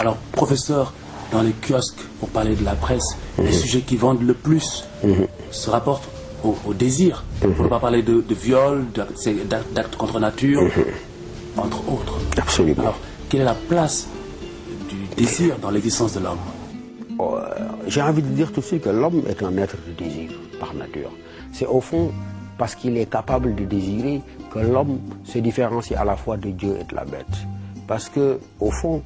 Alors, professeur, dans les kiosques, pour parler de la presse, les sujets qui vendent le plus se rapportent au désir. On ne peut pas parler de viol, d'actes contre nature, entre autres. Absolument. Alors, quelle est la place du désir dans l'existence de l'homme? J'ai envie de dire tout de suite que l'homme est un être de désir, par nature. C'est au fond parce qu'il est capable de désirer que l'homme se différencie à la fois de Dieu et de la bête. Parce que, au fond,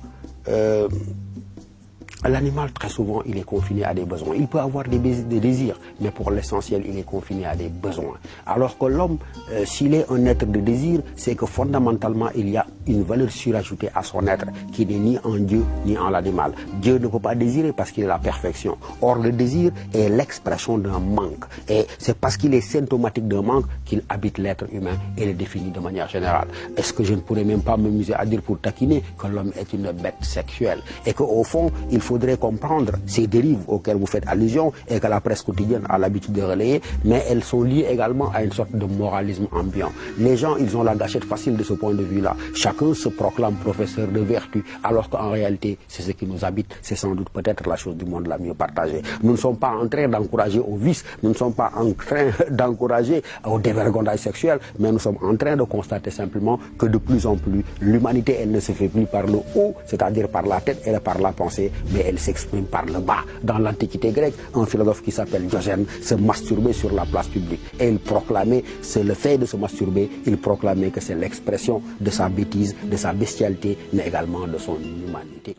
l'animal, très souvent, il est confiné à des besoins. Il peut avoir des désirs, mais pour l'essentiel, il est confiné à des besoins. Alors que l'homme, s'il est un être de désir, c'est que fondamentalement, il y a une valeur surajoutée à son être, qui n'est ni en Dieu, ni en l'animal. Dieu ne peut pas désirer parce qu'il est la perfection. Or, le désir est l'expression d'un manque. Et c'est parce qu'il est symptomatique d'un manque qu'il habite l'être humain et le définit de manière générale. Est-ce que je ne pourrais même pas m'amuser à dire pour taquiner que l'homme est une bête sexuelle et qu'au fond, il faudrait comprendre ces dérives auxquelles vous faites allusion et que la presse quotidienne a l'habitude de relayer, mais elles sont liées également à une sorte de moralisme ambiant. Les gens, ils ont la gâchette facile de ce point de vue-là. Chacun se proclame professeur de vertu, alors qu'en réalité, c'est ce qui nous habite. C'est sans doute peut-être la chose du monde la mieux partagée. Nous ne sommes pas en train d'encourager au vice, nous ne sommes pas en train d'encourager au dévergondage sexuel, mais nous sommes en train de constater simplement que de plus en plus, l'humanité, elle ne se fait plus par le haut, c'est-à-dire par la tête et par la pensée, mais elle s'exprime par le bas. Dans l'Antiquité grecque, un philosophe qui s'appelle Diogène se masturbait sur la place publique. Et il proclamait, c'est le fait de se masturber, il proclamait que c'est l'expression de sa bêtise, de sa bestialité, mais également de son humanité.